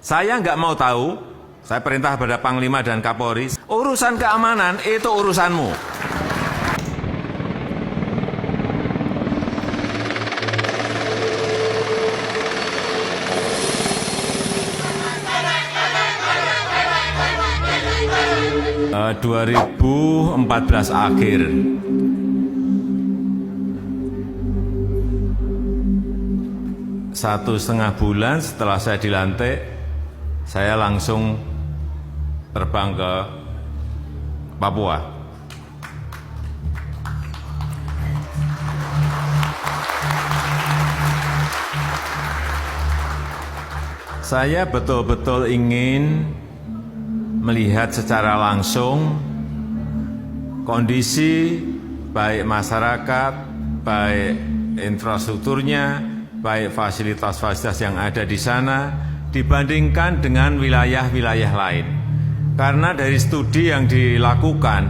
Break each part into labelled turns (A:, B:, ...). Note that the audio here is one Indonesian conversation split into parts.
A: Saya nggak mau tahu, saya perintah pada Panglima dan Kapolri, urusan keamanan itu urusanmu. Eh, 2014 akhir. Satu setengah bulan setelah saya dilantik, saya langsung terbang ke Papua. Saya betul-betul ingin melihat secara langsung kondisi baik masyarakat, baik infrastrukturnya, baik fasilitas-fasilitas yang ada di sana dibandingkan dengan wilayah-wilayah lain. Karena dari studi yang dilakukan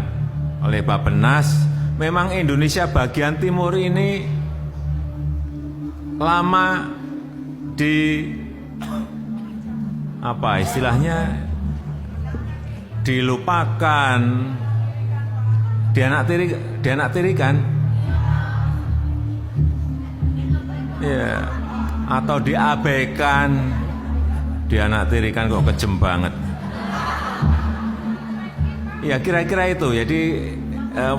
A: oleh Bappenas, memang Indonesia bagian timur ini lama apa istilahnya, dilupakan, dianaktirikan, ya, atau diabaikan. Dianaktirikan kok kejem banget. Ya kira-kira itu. Jadi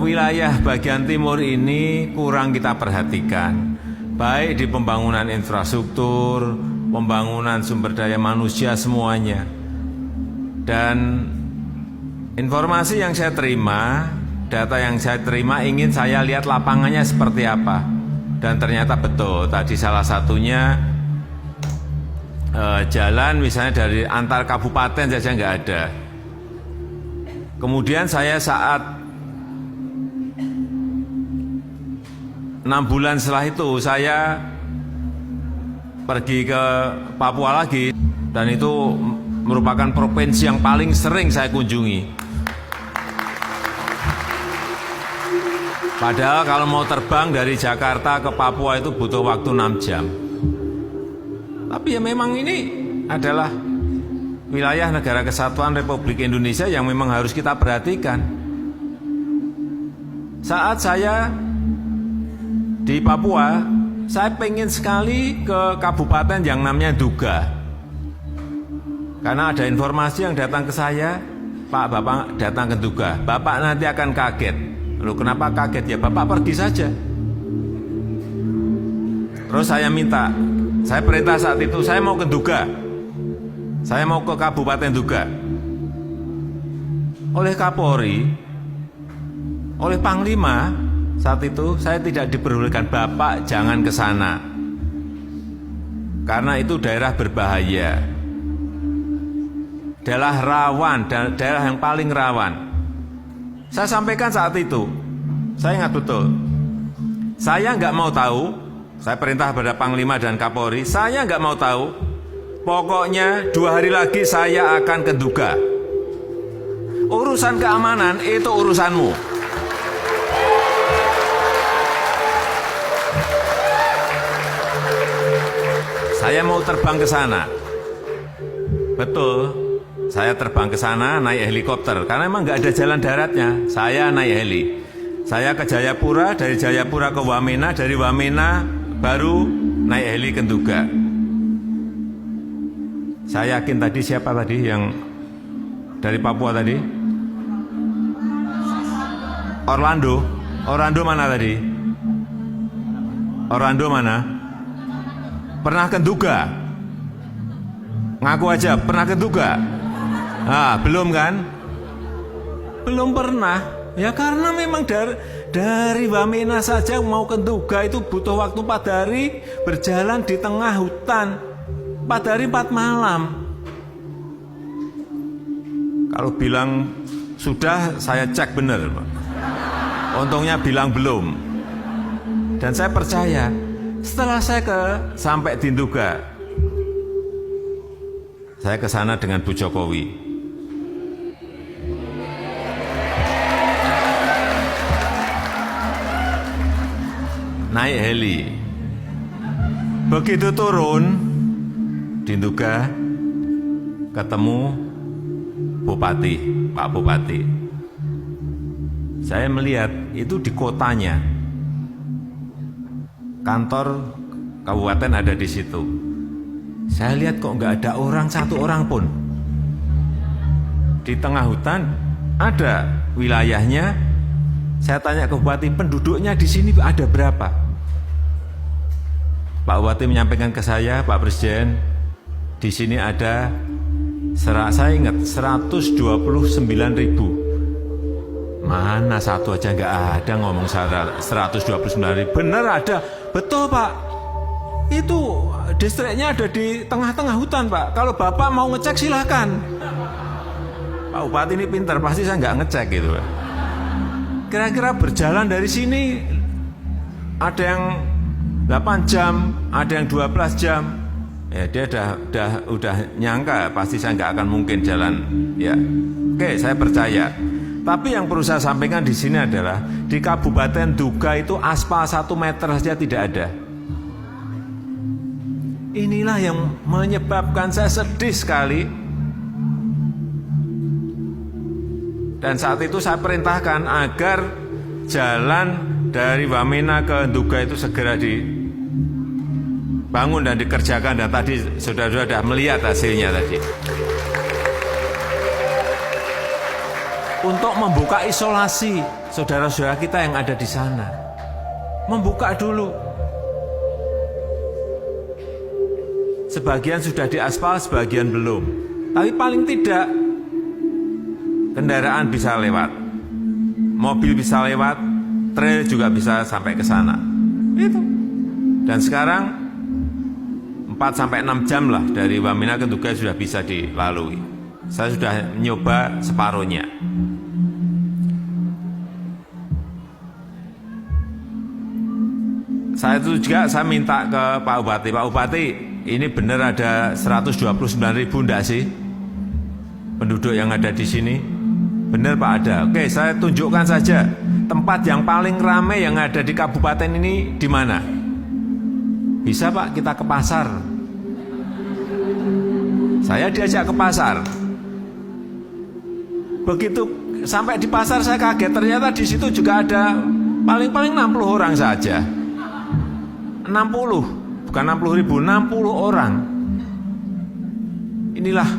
A: wilayah bagian timur ini kurang kita perhatikan, baik di pembangunan infrastruktur, pembangunan sumber daya manusia, semuanya. Dan informasi yang saya terima, data yang saya terima, ingin saya lihat lapangannya seperti apa. Dan ternyata betul, tadi salah satunya jalan misalnya dari antar kabupaten saja nggak ada. Kemudian saya saat 6 bulan setelah itu, saya pergi ke Papua lagi, dan itu merupakan provinsi yang paling sering saya kunjungi. Padahal kalau mau terbang dari Jakarta ke Papua itu butuh waktu 6 jam. Tapi ya memang ini adalah wilayah Negara Kesatuan Republik Indonesia yang memang harus kita perhatikan. Saat saya di Papua, saya pengen sekali ke kabupaten yang namanya Duga. Karena ada informasi yang datang ke saya, Pak, Bapak datang ke Duga, Bapak nanti akan kaget. Loh, kenapa kaget? Ya Bapak pergi saja. Terus saya minta, saya perintah saat itu, saya mau ke Duga. Saya mau ke Kabupaten Duga. Oleh Kapolri, oleh Panglima, saat itu saya tidak diperbolehkan, Bapak jangan ke sana. Karena itu daerah berbahaya. Daerah rawan, daerah yang paling rawan. Saya sampaikan saat itu, saya ingat betul. Saya nggak mau tahu, saya perintah pada Panglima dan Kapolri, saya nggak mau tahu. Pokoknya 2 hari lagi saya akan ke Duga. Urusan keamanan itu urusanmu. Saya mau terbang ke sana. Betul, saya terbang ke sana naik helikopter. Karena memang nggak ada jalan daratnya. Saya naik heli. Saya ke Jayapura, dari Jayapura ke Wamena, dari Wamena baru naik heli ke Duga. Saya yakin tadi siapa tadi yang dari Papua tadi? Orlando. Orlando mana tadi? Orlando mana? Pernah ke Duga? Ngaku aja, pernah ke Duga? Ah, belum kan? Belum pernah. Ya karena memang dari Wamena saja mau ke Duga itu butuh waktu 4 hari berjalan di tengah hutan. 4 hari 4 malam. Kalau bilang sudah, saya cek benar. Untungnya bilang belum. Dan saya percaya, setelah saya sampai di Duga, saya ke sana dengan Bu Jokowi. Naik heli. Begitu turun di Duga, ketemu Bupati, Pak Bupati. Saya melihat itu di kotanya, kantor kabupaten ada di situ. Saya lihat kok nggak ada orang, satu orang pun. Di tengah hutan ada wilayahnya. Saya tanya ke Bupati, penduduknya di sini ada berapa? Pak Bupati menyampaikan ke saya, Pak Presiden, di sini ada, saya ingat, 129.000. Mana satu aja nggak ada ngomong 129.000. Benar ada, betul Pak. Itu distriknya ada di tengah-tengah hutan Pak. Kalau Bapak mau ngecek silahkan. Pak Bupati ini pintar, pasti saya nggak ngecek gitu Pak. Kira-kira berjalan dari sini ada yang 8 jam, ada yang 12 jam. Ya dia udah nyangka pasti saya nggak akan mungkin jalan. Ya, oke saya percaya. Tapi yang perlu saya sampaikan di sini adalah di Kabupaten Duga itu aspal 1 meter saja tidak ada. Inilah yang menyebabkan saya sedih sekali. Dan saat itu saya perintahkan agar jalan dari Wamena ke Duga itu segera dibangun dan dikerjakan. Dan tadi saudara-saudara sudah melihat hasilnya tadi. Untuk membuka isolasi saudara-saudara kita yang ada di sana. Membuka dulu. Sebagian sudah diaspal, sebagian belum. Tapi paling tidak kendaraan bisa lewat. Mobil bisa lewat, trail juga bisa sampai ke sana. Itu. Dan sekarang 4-6 jam lah dari Wamena ke Duga sudah bisa dilalui. Saya sudah mencoba separuhnya. Saya itu juga saya minta ke Pak Bupati, Pak Bupati, ini benar ada 129.000 enggak sih penduduk yang ada di sini? Benar Pak ada. Oke, saya tunjukkan saja tempat yang paling ramai yang ada di kabupaten ini di mana? Bisa Pak, kita ke pasar. Saya diajak ke pasar. Begitu sampai di pasar saya kaget, ternyata di situ juga ada paling-paling 60 orang saja. 60, bukan 60.000, 60 orang. Inilah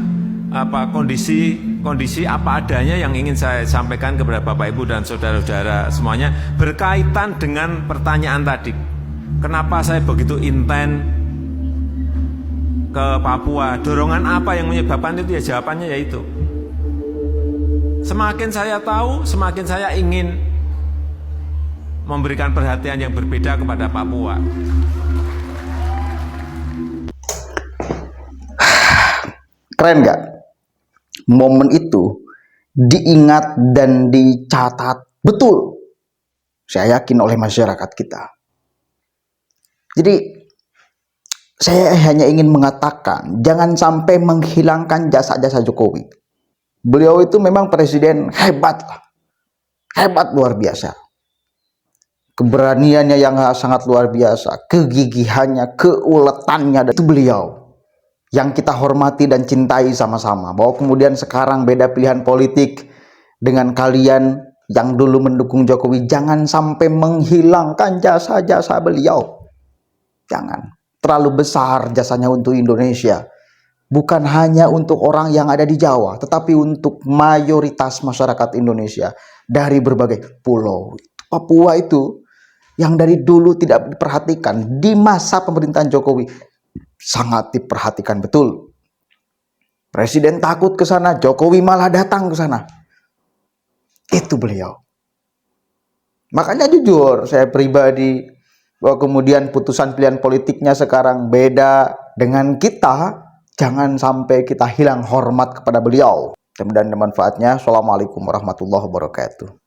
A: kondisi apa adanya yang ingin saya sampaikan kepada Bapak Ibu dan saudara-saudara semuanya berkaitan dengan pertanyaan tadi. Kenapa saya begitu intent ke Papua? Dorongan apa yang menyebabkan itu? Ya jawabannya yaitu semakin saya tahu, semakin saya ingin memberikan perhatian yang berbeda kepada Papua.
B: Keren gak? Momen itu diingat dan dicatat betul, saya yakin, oleh masyarakat kita. Jadi saya hanya ingin mengatakan jangan sampai menghilangkan jasa-jasa Jokowi. Beliau itu memang presiden hebat lah. Hebat luar biasa. Keberaniannya yang sangat luar biasa, kegigihannya, keuletannya, itu beliau yang kita hormati dan cintai sama-sama. Bahwa kemudian sekarang beda pilihan politik dengan kalian yang dulu mendukung Jokowi, jangan sampai menghilangkan jasa-jasa beliau. Jangan. Terlalu besar jasanya untuk Indonesia. Bukan hanya untuk orang yang ada di Jawa, tetapi untuk mayoritas masyarakat Indonesia dari berbagai pulau. Papua itu yang dari dulu tidak diperhatikan, di masa pemerintahan Jokowi sangat diperhatikan betul. Presiden takut ke sana, Jokowi malah datang ke sana. Itu beliau. Makanya jujur, saya pribadi, bahwa kemudian putusan pilihan politiknya sekarang beda dengan kita, jangan sampai kita hilang hormat kepada beliau. Mudah-mudahan manfaatnya. Assalamualaikum warahmatullahi wabarakatuh.